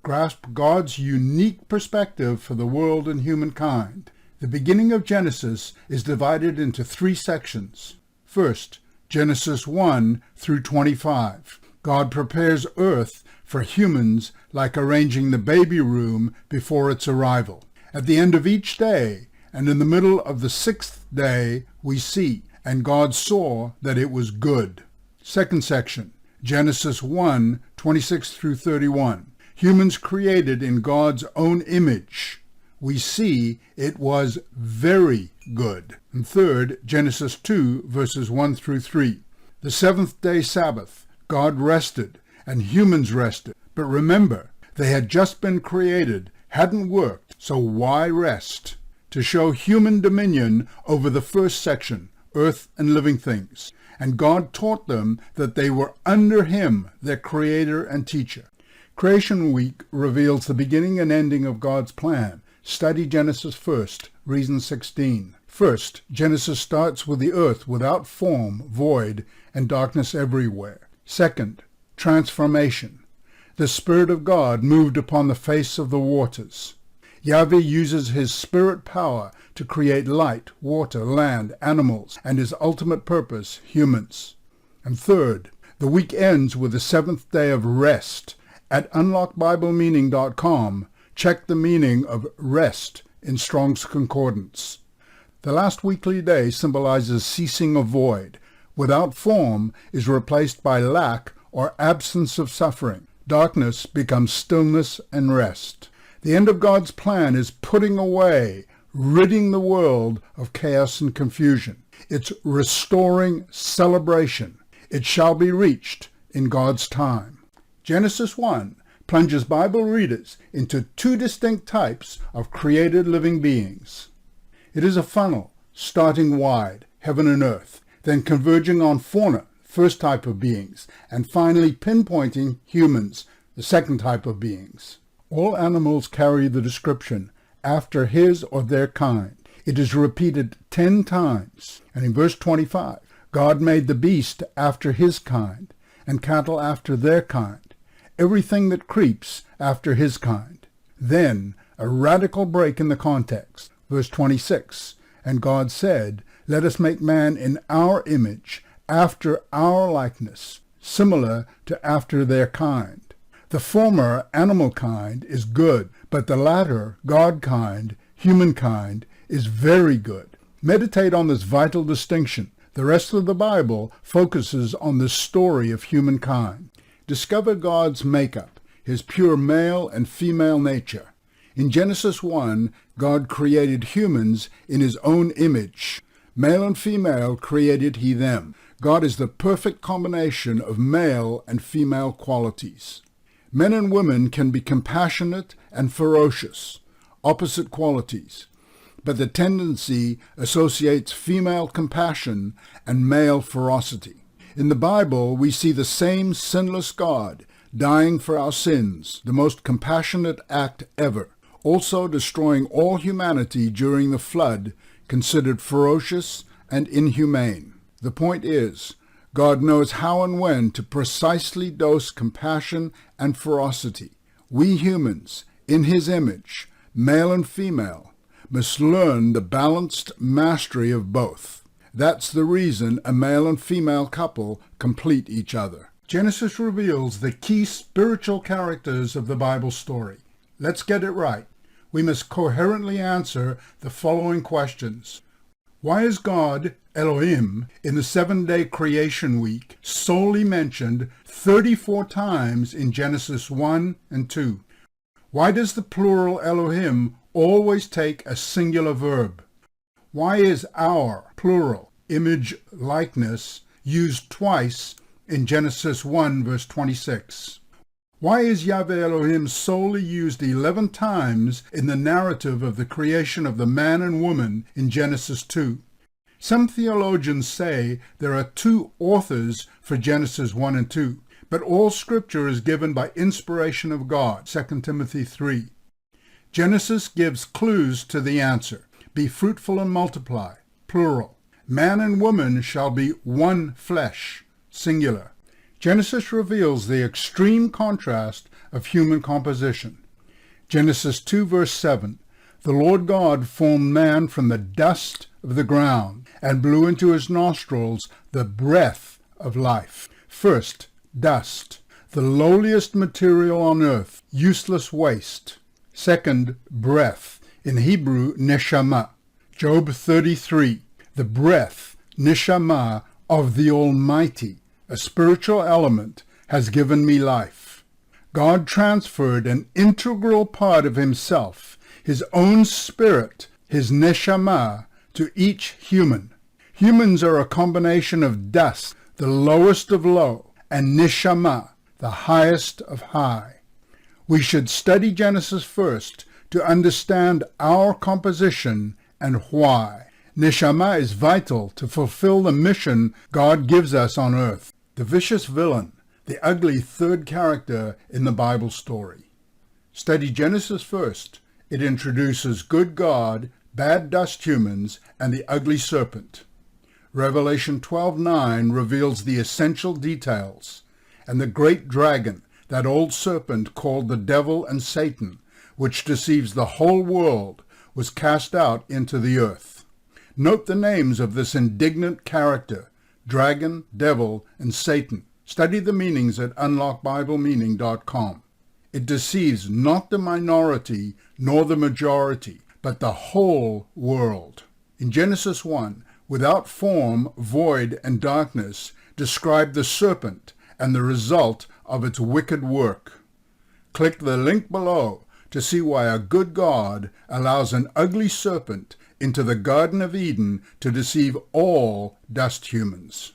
grasp God's unique perspective for the world and humankind. The beginning of Genesis is divided into 3 sections. First, Genesis 1 through 25. God prepares earth for humans like arranging the baby room before its arrival. At the end of each day, and in the middle of the 6th day, we see, and God saw that it was good. Second section, Genesis 1, 26 through 31. Humans created in God's own image. We see it was very good. And third, Genesis 2, verses 1 through 3. The 7th-day Sabbath, God rested, and humans rested. But remember, they had just been created, hadn't worked, so why rest? To show human dominion over the first section, earth and living things. And God taught them that they were under him, their creator and teacher. Creation Week reveals the beginning and ending of God's plan. Study Genesis first, reason 16. First, Genesis starts with the earth without form, void, and darkness everywhere. Second, transformation. The Spirit of God moved upon the face of the waters. Yahweh uses his spirit power to create light, water, land, animals, and his ultimate purpose, humans. And third, the week ends with the 7th day of rest. At unlockbiblemeaning.com, check the meaning of rest in Strong's Concordance. The last weekly day symbolizes ceasing of void. Without form is replaced by lack or absence of suffering. Darkness becomes stillness and rest. The end of God's plan is putting away, ridding the world of chaos and confusion. It's restoring celebration. It shall be reached in God's time. Genesis 1 plunges Bible readers into 2 distinct types of created living beings. It is a funnel, starting wide, heaven and earth, then converging on FAUNA, first type of beings, and finally pinpointing humans, the second type of beings. All animals carry the description, after his or their kind. It is repeated 10 times. And in verse 25, God made the beast after his kind, and cattle after their kind, everything that creeps after his kind. Then, a radical break in the context. Verse 26, and God said, let us make man in our image, after our likeness, similar to after their kind. The former, animal kind, is good, but the latter, God kind, humankind, is very good. Meditate on this vital distinction. The rest of the Bible focuses on the story of humankind. Discover God's makeup, his pure male and female nature. In Genesis 1, God created humans in his own image. Male and female created he them. God is the perfect combination of male and female qualities. Men and women can be compassionate and ferocious, opposite qualities, but the tendency associates female compassion and male ferocity. In the Bible, we see the same sinless God dying for our sins, the most compassionate act ever, also destroying all humanity during the flood, considered ferocious and inhumane. The point is, God knows how and when to precisely dose compassion and ferocity. We humans, in his image, male and female, must learn the balanced mastery of both. That's the reason a male and female couple complete each other. Genesis reveals the key spiritual characters of the Bible story. Let's get it right. We must coherently answer the following questions. Why is God, Elohim, in the 7-day creation week solely mentioned 34 times in Genesis 1 and 2? Why does the plural Elohim always take a singular verb? Why is our, plural, image likeness used twice in Genesis 1 verse 26? Why is Yahweh Elohim solely used 11 times in the narrative of the creation of the man and woman in Genesis 2? Some theologians say there are 2 authors for Genesis 1 and 2, but all scripture is given by inspiration of God, 2 Timothy 3. Genesis gives clues to the answer. Be fruitful and multiply, plural. Man and woman shall be one flesh, singular. Genesis reveals the extreme contrast of human composition. Genesis 2 verse 7, the Lord God formed man from the dust of the ground and blew into his nostrils the breath of life. First, dust, the lowliest material on earth, useless waste. Second, breath, in Hebrew, neshama. Job 33, the breath, neshama, of the Almighty, a spiritual element, has given me life. God transferred an integral part of himself, his own spirit, his neshama, to each human. Humans are a combination of dust, the lowest of low, and neshama, the highest of high. We should study Genesis first to understand our composition and why. Neshama is vital to fulfill the mission God gives us on earth. The vicious villain, the ugly third character in the Bible story. Study Genesis first. It introduces good God, bad dust humans, and the ugly serpent. Revelation 12:9 reveals the essential details. And the great dragon, that old serpent called the devil and Satan, which deceives the whole world, was cast out into the earth. Note the names of this indignant character, dragon, devil, and Satan. Study the meanings at unlockbiblemeaning.com. It deceives not the minority nor the majority, but the whole world. In Genesis 1, without form, void, and darkness, describe the serpent and the result of its wicked work. Click the link below to see why a good God allows an ugly serpent into the Garden of Eden to deceive all dust humans.